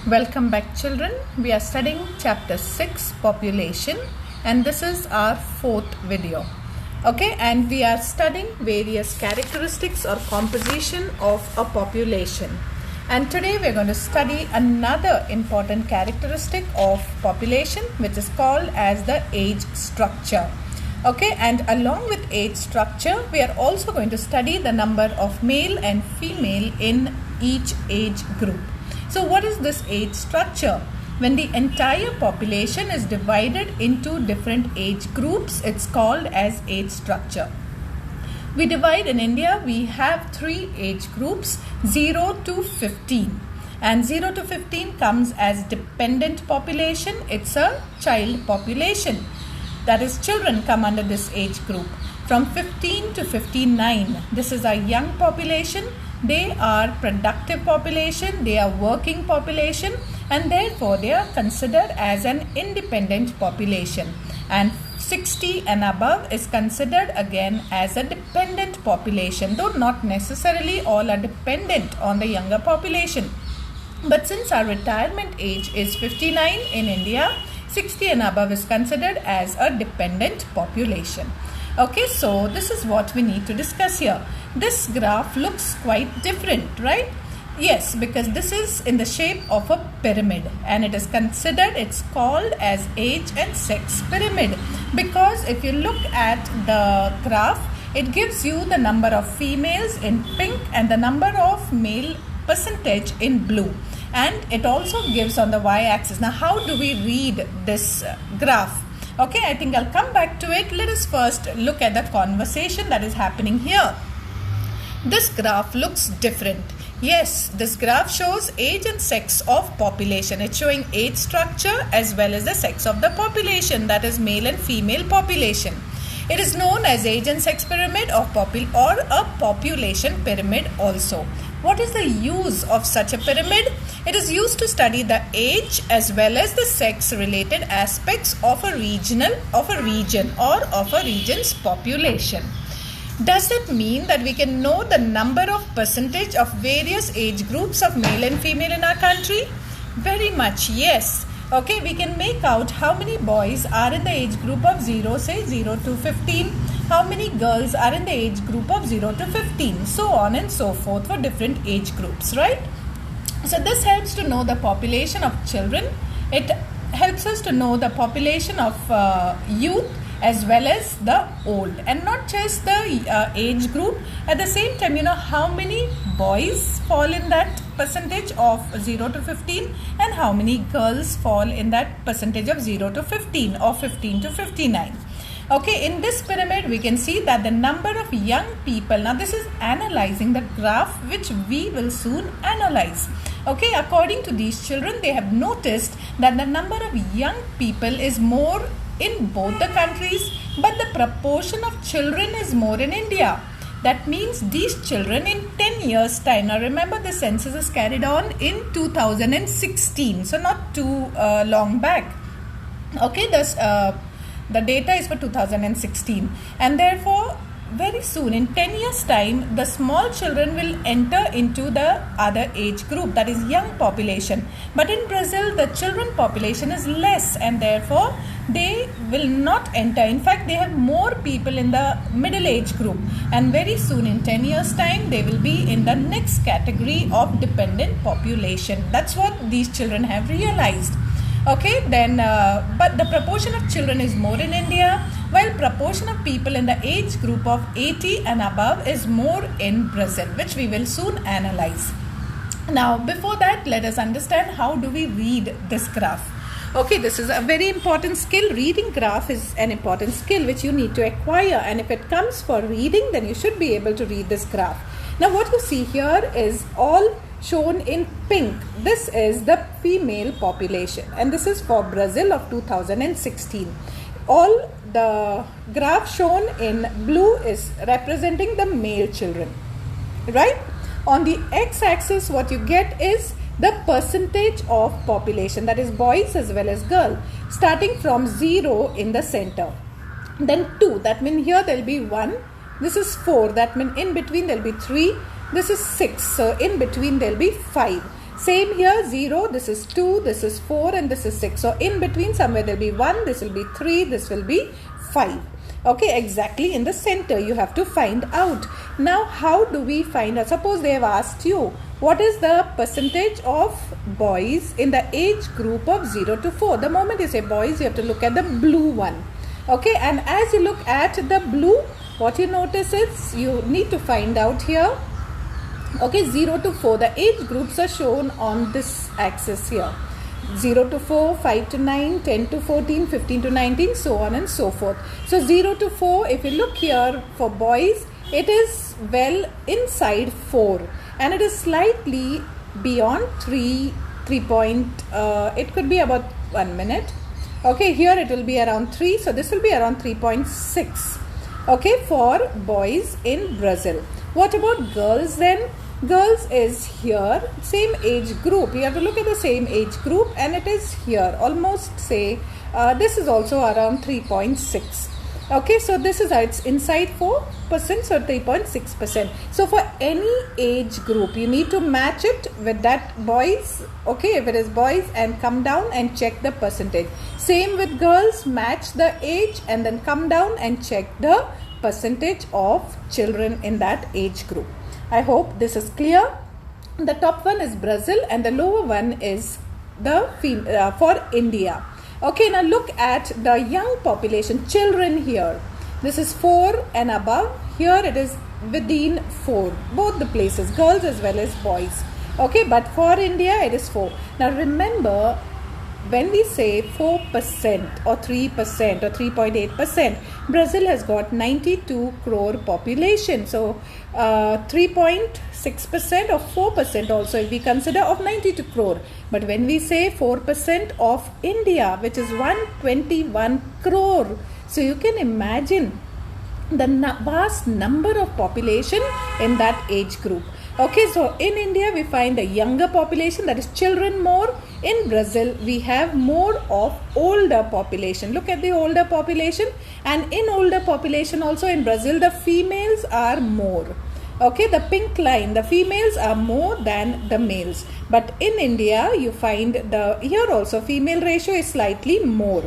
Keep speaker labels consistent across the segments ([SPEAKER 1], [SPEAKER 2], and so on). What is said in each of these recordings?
[SPEAKER 1] Welcome back, children. We are studying chapter 6 population, and this is our fourth video. Okay, and we are studying various characteristics or composition of a population. And today we are going to study another important characteristic of population, which is called as the age structure. Okay, and along with age structure, we are also going to study the number of male and female in each age group. So what is this age structure? When the entire population is divided into different age groups, it's called as age structure. We divide in India, we have three age groups, 0 to 15. And 0 to 15 comes as dependent population. It's a child population. That is, children come under this age group. From 15 to 59, this is a young population. They are productive population, they are working population, and therefore they are considered as an independent population. And 60 and above is considered again as a dependent population, though not necessarily all are dependent on the younger population. But since our retirement age is 59 in India, 60 and above is considered as a dependent population. Okay, so this is what we need to discuss here. This graph looks quite different, right? Yes, because this is in the shape of a pyramid, and it is considered, it's called as age and sex pyramid, because if you look at the graph, it gives you the number of females in pink and the number of male percentage in blue, and it also gives on the y-axis. Now, how do we read this graph? Okay, I think I'll come back to it. Let us first look at the conversation that is happening here. This graph looks different. Yes, this graph shows age and sex of population. It's showing age structure as well as the sex of the population, that is male and female population. It is known as age and sex pyramid or a population pyramid also. What is the use of such a pyramid? It is used to study the age as well as the sex related aspects of a region or of a region's population. Does it mean that we can know the number of percentage of various age groups of male and female in our country? Very much, yes. Okay, we can make out how many boys are in the age group of 0 to 15, how many girls are in the age group of 0 to 15, so on and so forth for different age groups, right? So this helps to know the population of children. It helps us to know the population of youth as well as the old, and not just the age group. At the same time, you know how many boys fall in that percentage of 0 to 15 and how many girls fall in that percentage of 0 to 15 or 15 to 59. Okay, in this pyramid we can see that the number of young people, now this is analyzing the graph which we will soon analyze. Okay, according to these children, they have noticed that the number of young people is more in both the countries, but the proportion of children is more in India. That means these children in 10 years time, now remember the census is carried on in 2016, so not too long back. Okay, the data is for 2016, and therefore very soon in 10 years time the small children will enter into the other age group, that is young population. But in Brazil the children population is less, and therefore they will not enter. In fact, they have more people in the middle age group, and very soon in 10 years time they will be in the next category of dependent population. That's what these children have realized. Okay, then but the proportion of children is more in India, while proportion of people in the age group of 80 and above is more in Brazil, which we will soon analyze. Now, before that, let us understand how do we read this graph. Okay, this is a very important skill. Reading graph is an important skill which you need to acquire, and if it comes for reading, then you should be able to read this graph. Now, what you see here is all shown in pink. This is the female population, and this is for Brazil of 2016. All the graph shown in blue is representing the male children, right? On the x-axis, what you get is the percentage of population, that is boys as well as girls, starting from 0 in the center, then 2, that means here there will be 1, this is 4, that means in between there will be 3, this is 6, so in between there will be 5, Same here, 0, this is 2, this is 4, and this is 6. So in between somewhere there will be 1, this will be 3, this will be 5. Okay, exactly in the center you have to find out. Now how do we find out? Suppose they have asked you, what is the percentage of boys in the age group of 0 to 4? The moment you say boys, you have to look at the blue one. Okay, and as you look at the blue, what you notice is you need to find out here. Okay, 0 to 4, the age groups are shown on this axis here. 0 to 4, 5 to 9, 10 to 14, 15 to 19, so on and so forth. So 0 to 4, if you look here for boys, it is well inside 4 and it is slightly beyond 3 point, it could be about 1 minute. Okay, here it will be around 3, so this will be around 3.6. Okay, for boys in Brazil. What about girls then? Girls is here, same age group. You have to look at the same age group and it is here, almost say, this is also around 3.6. Okay, so this is it's inside 4%, so 3.6%. So for any age group, you need to match it with that boys. Okay, if it is boys, and come down and check the percentage. Same with girls, match the age and then come down and check the percentage of children in that age group. I hope this is clear. The top one is Brazil and the lower one is the for India. Okay, now look at the young population, children here. This is 4 and above. Here it is within 4, both the places, girls as well as boys. Okay, but for India it is 4. Now remember, when we say 4% or 3% or 3.8%, Brazil has got 92 crore population. So 3.6% or 4% also if we consider of 92 crore. But when we say 4% of India, which is 121 crore, so you can imagine the vast number of population in that age group. Okay, so in India we find a younger population, that is children more. In Brazil we have more of older population. Look at the older population, and in older population also in Brazil the females are more. Okay, the pink line, the females are more than the males. But in India you find here also female ratio is slightly more.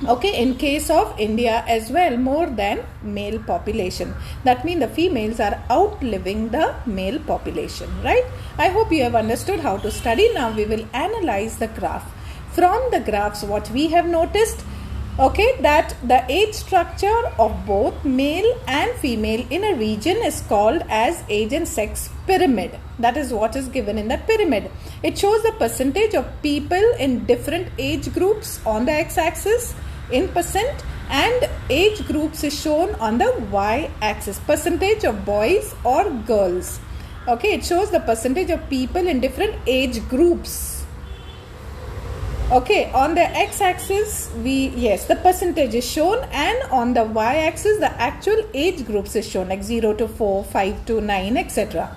[SPEAKER 1] Okay, in case of India as well, more than male population. That means the females are outliving the male population, right? I hope you have understood how to study. Now we will analyze the graph. From the graphs, what we have noticed, okay, that the age structure of both male and female in a region is called as age and sex pyramid. That is what is given in that pyramid. It shows the percentage of people in different age groups on the x-axis in percent, and age groups is shown on the y-axis, percentage of boys or girls. Okay, it shows the percentage of people in different age groups. Okay, on the x-axis the percentage is shown, and on the y-axis the actual age groups is shown, like 0 to 4, 5 to 9, etc.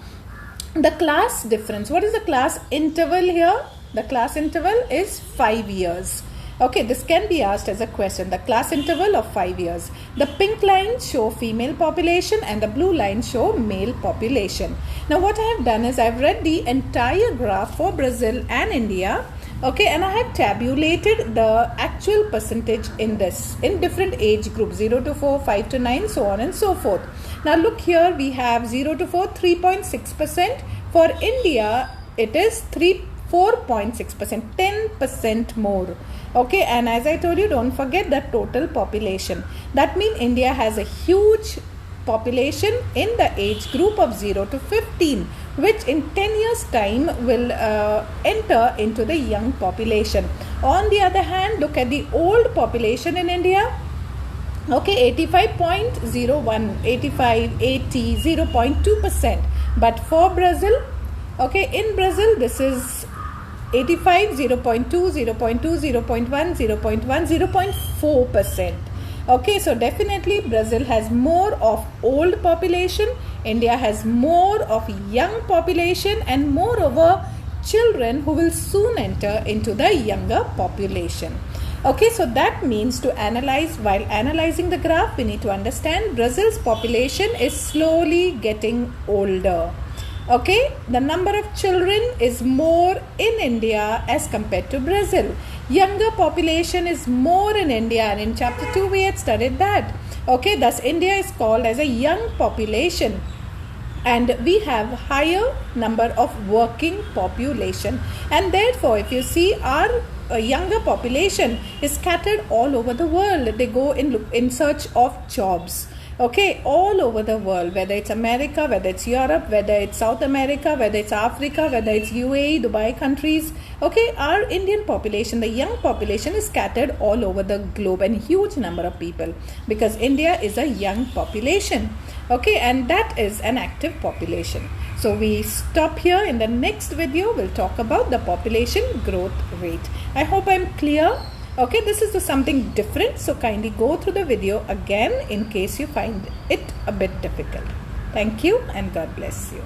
[SPEAKER 1] The class difference, what is the class interval here? The class interval is 5 years. Okay, this can be asked as a question. The class interval of 5 years. The pink lines show female population and the blue lines show male population. Now what I have done is I have read the entire graph for Brazil and India. Okay, and I have tabulated the actual percentage in this, in different age groups, 0 to 4, 5 to 9, so on and so forth. Now look here, we have 0 to 4, 3.6%. For India, it is 4.6%, 10% more. Okay, and as I told you, don't forget the total population. That means India has a huge population in the age group of 0 to 15, which in 10 years time will enter into the young population. On the other hand, look at the old population in India. Okay, 85.01, 85, 80, 0.2%. But for Brazil, okay, in Brazil this is 85, 0.2, 0.2, 0.1, 0.1, 0.4%. Okay, so definitely Brazil has more of old population, India has more of young population, and moreover children who will soon enter into the younger population. Okay, so that means to analyze, while analyzing the graph, we need to understand Brazil's population is slowly getting older. Okay, the number of children is more in India as compared to Brazil. Younger population is more in India, and in chapter 2 we had studied that. Okay, thus India is called as a young population, and we have higher number of working population, and therefore if you see our younger population is scattered all over the world. They go in search of jobs. Okay, all over the world, whether it's America, whether it's Europe, whether it's South America, whether it's Africa, whether it's UAE, Dubai countries. Okay, our Indian population, the young population, is scattered all over the globe, and huge number of people, because India is a young population. Okay, and that is an active population. So we stop here. In the next video we'll talk about the population growth rate. I hope I'm clear. Okay, this is something different, so kindly go through the video again in case you find it a bit difficult. Thank you and God bless you.